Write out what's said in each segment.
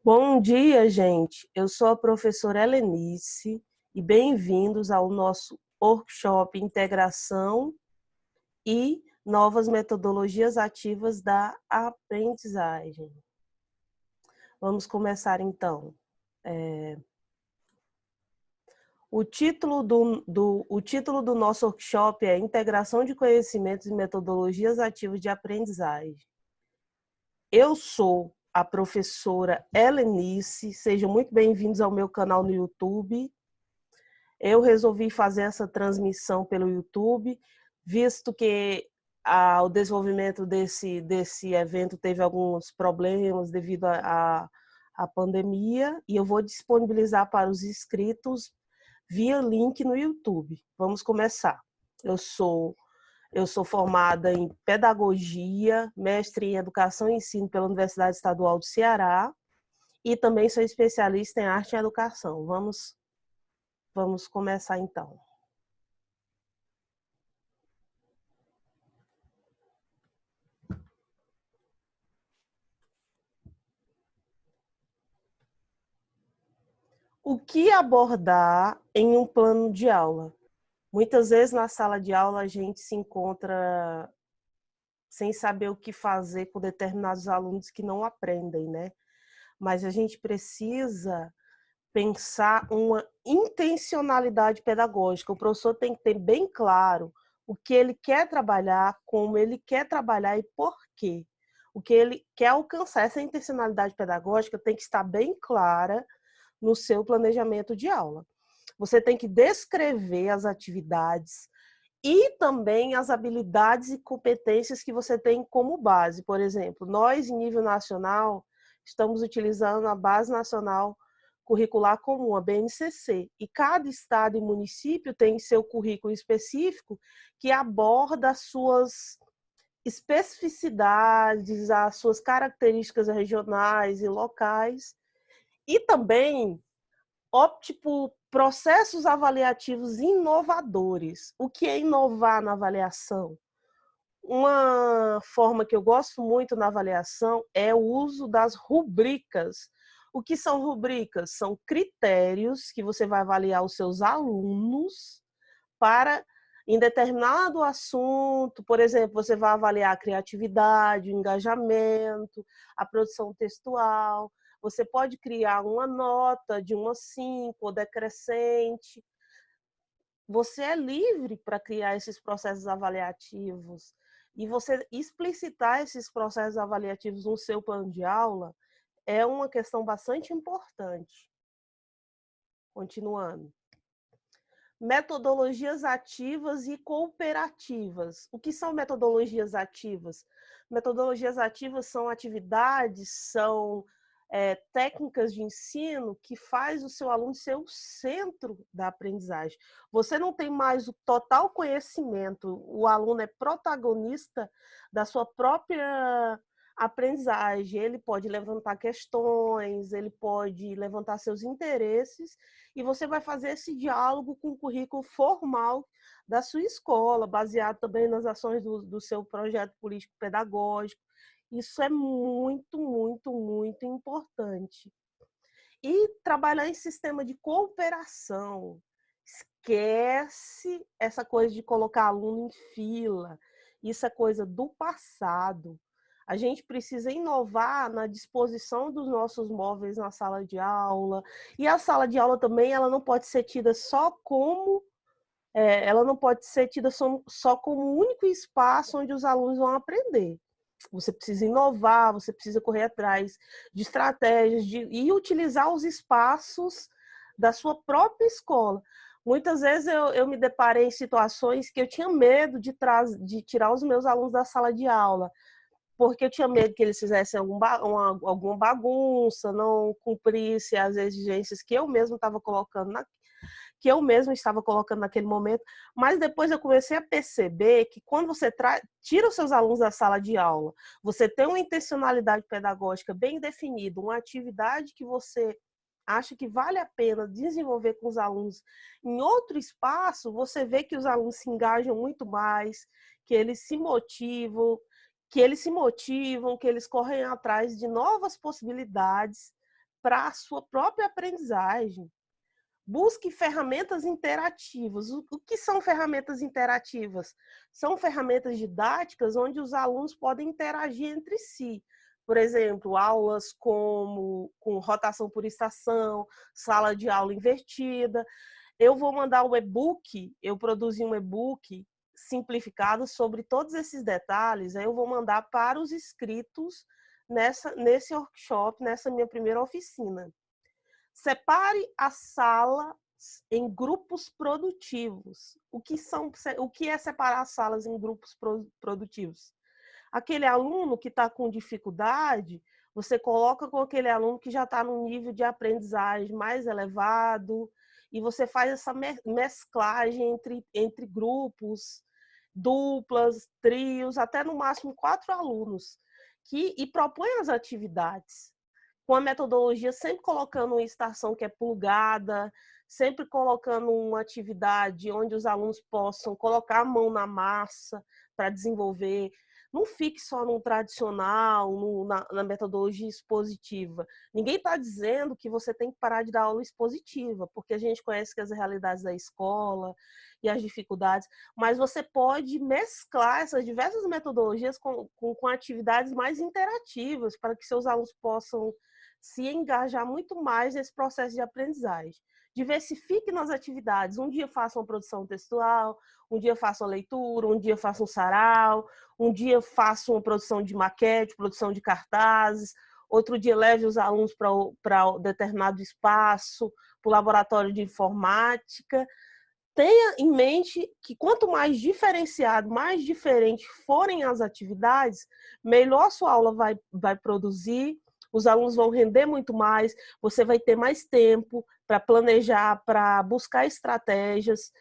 Bom dia, gente. Eu sou a professora Helenice e bem-vindos ao nosso workshop Integração e Novas Metodologias Ativas da Aprendizagem. Vamos começar, então. O título do nosso workshop é Integração de Conhecimentos e Metodologias Ativas de Aprendizagem. Eu sou a professora Helenice, sejam muito bem-vindos ao meu canal no YouTube. Eu resolvi fazer essa transmissão pelo YouTube, visto que o desenvolvimento desse evento teve alguns problemas devido à pandemia, e eu vou disponibilizar para os inscritos via link no YouTube. Vamos começar. Eu sou formada em Pedagogia, mestre em Educação e Ensino pela Universidade Estadual do Ceará, e também sou especialista em Arte e Educação. Vamos começar, então. O que abordar em um plano de aula? Muitas vezes na sala de aula a gente se encontra sem saber o que fazer com determinados alunos que não aprendem, né? Mas a gente precisa pensar uma intencionalidade pedagógica. O professor tem que ter bem claro o que ele quer trabalhar, como ele quer trabalhar e por quê. O que ele quer alcançar. Essa intencionalidade pedagógica tem que estar bem clara no seu planejamento de aula. Você tem que descrever as atividades e também as habilidades e competências que você tem como base. Por exemplo, nós, em nível nacional, estamos utilizando a Base Nacional Curricular Comum, a BNCC, e cada estado e município tem seu currículo específico que aborda as suas especificidades, as suas características regionais e locais, e também opte por processos avaliativos inovadores. O que é inovar na avaliação? Uma forma que eu gosto muito na avaliação é o uso das rubricas. O que são rubricas? São critérios que você vai avaliar os seus alunos para, em determinado assunto, por exemplo, você vai avaliar a criatividade, o engajamento, a produção textual. Você pode criar uma nota de 1 a 5 ou decrescente. Você é livre para criar esses processos avaliativos, e você explicitar esses processos avaliativos no seu plano de aula é uma questão bastante importante. Continuando. Metodologias ativas e cooperativas. O que são metodologias ativas? Metodologias ativas são atividades, são técnicas de ensino que faz o seu aluno ser o centro da aprendizagem. Você não tem mais o total conhecimento, o aluno é protagonista da sua própria aprendizagem. Ele pode levantar questões, ele pode levantar seus interesses, e você vai fazer esse diálogo com o currículo formal da sua escola, baseado também nas ações do seu projeto político-pedagógico. Isso é muito, muito, muito importante. E trabalhar em sistema de cooperação. Esquece essa coisa de colocar aluno em fila. Isso é coisa do passado. A gente precisa inovar na disposição dos nossos móveis na sala de aula. E a sala de aula também, ela não pode ser tida só como só como o único espaço onde os alunos vão aprender. Você precisa inovar, você precisa correr atrás de estratégias e utilizar os espaços da sua própria escola. Muitas vezes eu me deparei em situações que eu tinha medo de tirar os meus alunos da sala de aula, porque eu tinha medo que eles fizessem alguma bagunça, não cumprissem as exigências que eu mesmo estava colocando naquele momento. Mas depois eu comecei a perceber que quando você tira os seus alunos da sala de aula, você tem uma intencionalidade pedagógica bem definida, uma atividade que você acha que vale a pena desenvolver com os alunos em outro espaço, você vê que os alunos se engajam muito mais, que eles se motivam, que eles correm atrás de novas possibilidades para a sua própria aprendizagem. Busque ferramentas interativas. O que são ferramentas interativas? São ferramentas didáticas onde os alunos podem interagir entre si. Por exemplo, aulas com rotação por estação, sala de aula invertida. Eu vou mandar um e-book, eu produzi um e-book simplificado sobre todos esses detalhes, aí eu vou mandar para os inscritos nesse workshop, nessa minha primeira oficina. Separe a sala em grupos produtivos. O que é separar as salas em grupos produtivos? Aquele aluno que está com dificuldade, você coloca com aquele aluno que já está num nível de aprendizagem mais elevado, e você faz essa mesclagem entre grupos, duplas, trios, até no máximo 4 alunos, e propõe as atividades com a metodologia sempre colocando uma estação que é plugada, sempre colocando uma atividade onde os alunos possam colocar a mão na massa para desenvolver. Não fique só no tradicional, na metodologia expositiva. Ninguém está dizendo que você tem que parar de dar aula expositiva, porque a gente conhece que as realidades da escola e as dificuldades, mas você pode mesclar essas diversas metodologias com atividades mais interativas, para que seus alunos possam se engajar muito mais nesse processo de aprendizagem. Diversifique nas atividades. Um dia faça uma produção textual, um dia faça uma leitura, um dia faça um sarau, um dia faça uma produção de maquete, produção de cartazes, outro dia leve os alunos para determinado espaço, para o laboratório de informática. Tenha em mente que quanto mais diferenciado, mais diferente forem as atividades, melhor a sua aula vai produzir, os alunos vão render muito mais, você vai ter mais tempo para planejar, para buscar estratégias,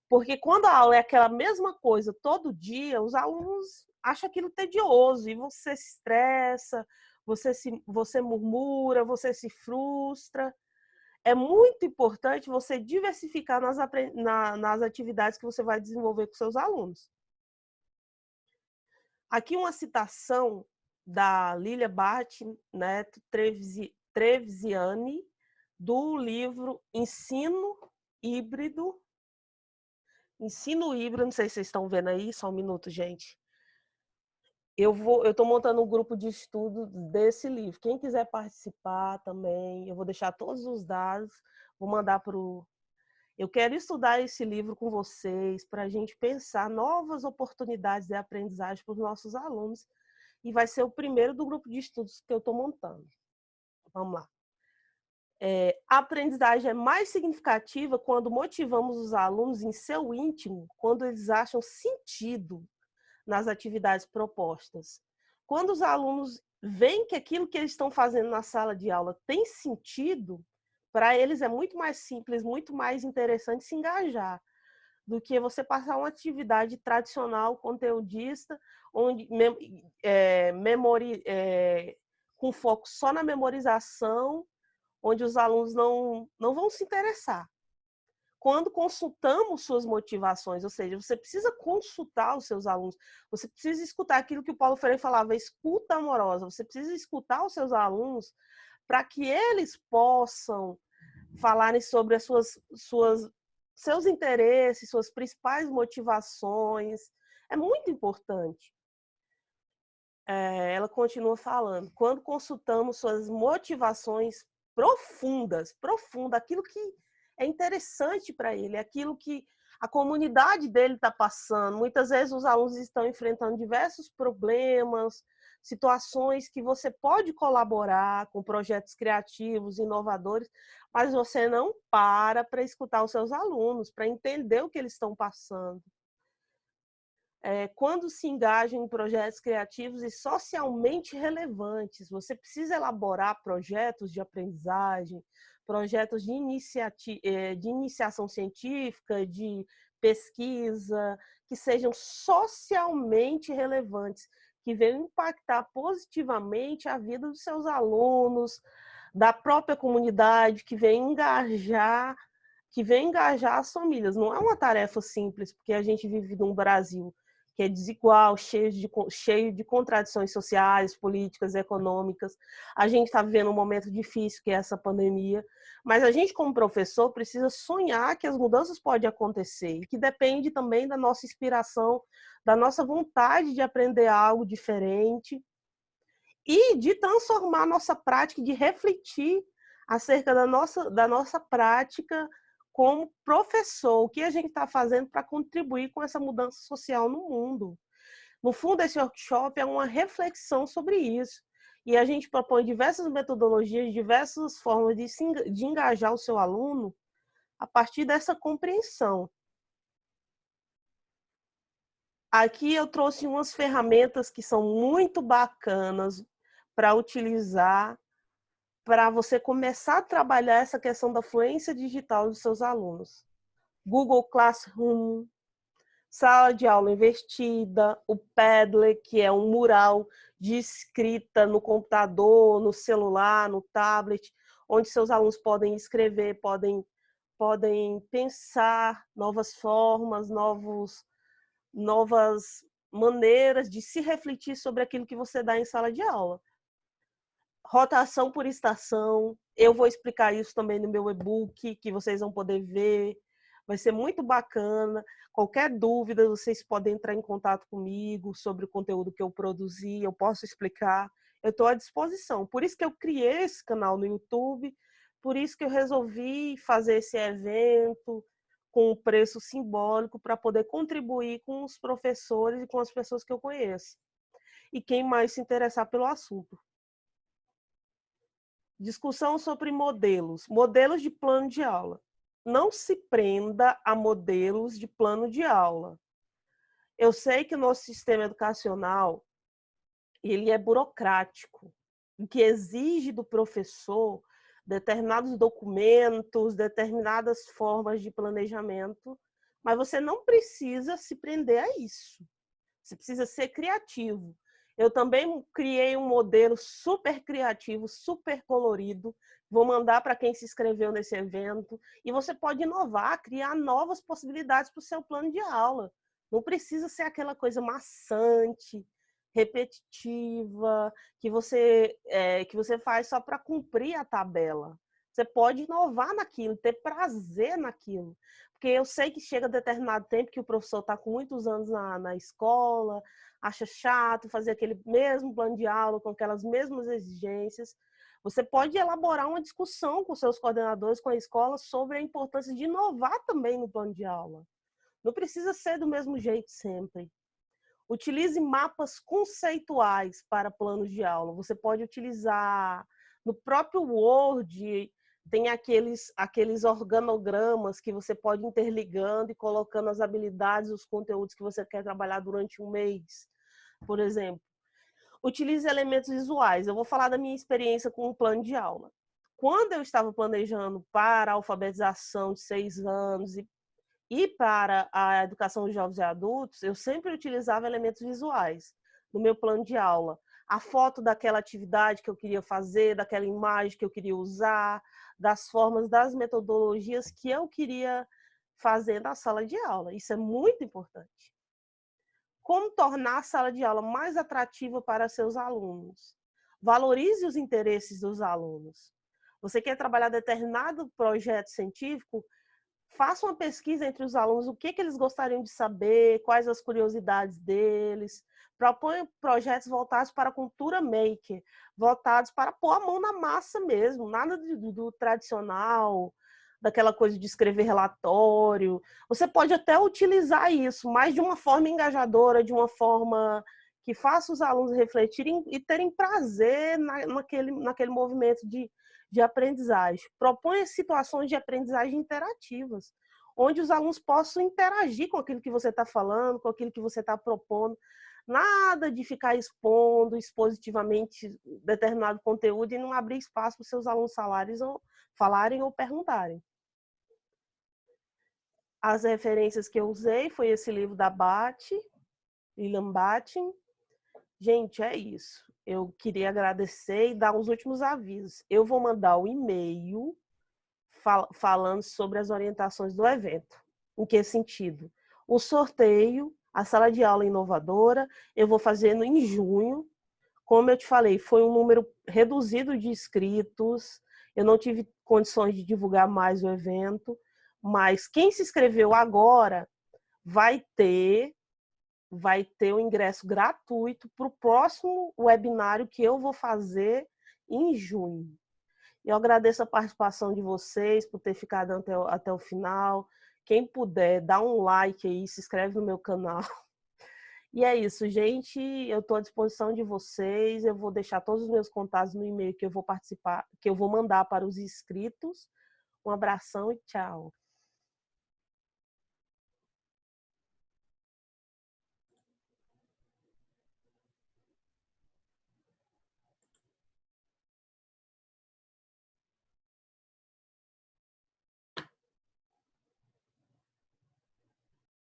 porque quando a aula é aquela mesma coisa todo dia, os alunos acham aquilo tedioso e você se estressa, você murmura, você se frustra. É muito importante você diversificar nas atividades que você vai desenvolver com seus alunos. Aqui uma citação da Lília Bart Neto Trevigiani, do livro Ensino Híbrido. Ensino Híbrido, não sei se vocês estão vendo aí, só um minuto, gente. Eu estou montando um grupo de estudo desse livro. Quem quiser participar também, eu vou deixar todos os dados, vou mandar para o... Eu quero estudar esse livro com vocês para a gente pensar novas oportunidades de aprendizagem para os nossos alunos. E vai ser o primeiro do grupo de estudos que eu estou montando. Vamos lá. A aprendizagem é mais significativa quando motivamos os alunos em seu íntimo, quando eles acham sentido nas atividades propostas. Quando os alunos veem que aquilo que eles estão fazendo na sala de aula tem sentido, para eles é muito mais simples, muito mais interessante se engajar do que você passar uma atividade tradicional, conteudista, onde com foco só na memorização, onde os alunos não vão se interessar. Quando consultamos suas motivações, ou seja, você precisa consultar os seus alunos, você precisa escutar aquilo que o Paulo Freire falava, escuta amorosa, você precisa escutar os seus alunos para que eles possam falarem sobre as seus interesses, suas principais motivações. É muito importante. Ela continua falando, quando consultamos suas motivações profundas, aquilo que é interessante para ele, aquilo que a comunidade dele está passando. Muitas vezes os alunos estão enfrentando diversos problemas, situações que você pode colaborar com projetos criativos, inovadores, mas você não para escutar os seus alunos, para entender o que eles estão passando. Quando se engaja em projetos criativos e socialmente relevantes, você precisa elaborar projetos de aprendizagem, projetos de iniciação científica, de pesquisa, que sejam socialmente relevantes, que venham impactar positivamente a vida dos seus alunos, da própria comunidade, que venham engajar as famílias. Não é uma tarefa simples, porque a gente vive num Brasil que é desigual, cheio de contradições sociais, políticas, econômicas. A gente está vivendo um momento difícil, que é essa pandemia, mas a gente, como professor, precisa sonhar que as mudanças podem acontecer, e que depende também da nossa inspiração, da nossa vontade de aprender algo diferente e de transformar a nossa prática, de refletir acerca da nossa prática como professor, o que a gente está fazendo para contribuir com essa mudança social no mundo. No fundo, esse workshop é uma reflexão sobre isso. E a gente propõe diversas metodologias, diversas formas de engajar o seu aluno a partir dessa compreensão. Aqui eu trouxe umas ferramentas que são muito bacanas para utilizar, para você começar a trabalhar essa questão da fluência digital dos seus alunos. Google Classroom, sala de aula invertida, o Padlet, que é um mural de escrita no computador, no celular, no tablet, onde seus alunos podem escrever, podem pensar novas formas, novas maneiras de se refletir sobre aquilo que você dá em sala de aula. Rotação por estação, eu vou explicar isso também no meu e-book, que vocês vão poder ver, vai ser muito bacana. Qualquer dúvida, vocês podem entrar em contato comigo sobre o conteúdo que eu produzi, eu posso explicar, eu estou à disposição. Por isso que eu criei esse canal no YouTube, por isso que eu resolvi fazer esse evento com um preço simbólico para poder contribuir com os professores e com as pessoas que eu conheço. E quem mais se interessar pelo assunto. Discussão sobre modelos de plano de aula. Não se prenda a modelos de plano de aula. Eu sei que o nosso sistema educacional ele é burocrático, que exige do professor determinados documentos, determinadas formas de planejamento, mas você não precisa se prender a isso. Você precisa ser criativo. Eu também criei um modelo super criativo, super colorido. Vou mandar para quem se inscreveu nesse evento. E você pode inovar, criar novas possibilidades para o seu plano de aula. Não precisa ser aquela coisa maçante, repetitiva, que você faz só para cumprir a tabela. Você pode inovar naquilo, ter prazer naquilo. Porque eu sei que chega determinado tempo que o professor está com muitos anos na escola, acha chato fazer aquele mesmo plano de aula, com aquelas mesmas exigências. Você pode elaborar uma discussão com seus coordenadores, com a escola, sobre a importância de inovar também no plano de aula. Não precisa ser do mesmo jeito sempre. Utilize mapas conceituais para planos de aula. Você pode utilizar no próprio Word, tem aqueles organogramas que você pode ir interligando e colocando as habilidades, os conteúdos que você quer trabalhar durante um mês, por exemplo. Utilize elementos visuais. Eu vou falar da minha experiência com um plano de aula. Quando eu estava planejando para a alfabetização de 6 anos e para a educação de jovens e adultos, eu sempre utilizava elementos visuais no meu plano de aula. A foto daquela atividade que eu queria fazer, daquela imagem que eu queria usar, das formas, das metodologias que eu queria fazer na sala de aula. Isso é muito importante. Como tornar a sala de aula mais atrativa para seus alunos? Valorize os interesses dos alunos. Você quer trabalhar determinado projeto científico? Faça uma pesquisa entre os alunos, o que eles gostariam de saber, quais as curiosidades deles. Proponha projetos voltados para a cultura maker, voltados para pôr a mão na massa mesmo, nada do tradicional, daquela coisa de escrever relatório. Você pode até utilizar isso, mas de uma forma engajadora, de uma forma que faça os alunos refletirem e terem prazer naquele movimento de aprendizagem. Proponha situações de aprendizagem interativas, onde os alunos possam interagir com aquilo que você está falando, com aquilo que você está propondo. Nada de ficar expondo expositivamente determinado conteúdo e não abrir espaço para os seus alunos falarem ou perguntarem. As referências que eu usei foi esse livro da Lilian Batten. Gente, é isso. Eu queria agradecer e dar os últimos avisos. Eu vou mandar o e-mail falando sobre as orientações do evento. Em que sentido? O sorteio A sala de aula inovadora, eu vou fazendo em junho. Como eu te falei, foi um número reduzido de inscritos, eu não tive condições de divulgar mais o evento, mas quem se inscreveu agora vai ter o ingresso gratuito para o próximo webinário que eu vou fazer em junho. Eu agradeço a participação de vocês por ter ficado até o final. Quem puder, dá um like aí, se inscreve no meu canal. E é isso, gente. Eu estou à disposição de vocês. Eu vou deixar todos os meus contatos no e-mail que eu vou participar, que eu vou mandar para os inscritos. Um abração e tchau.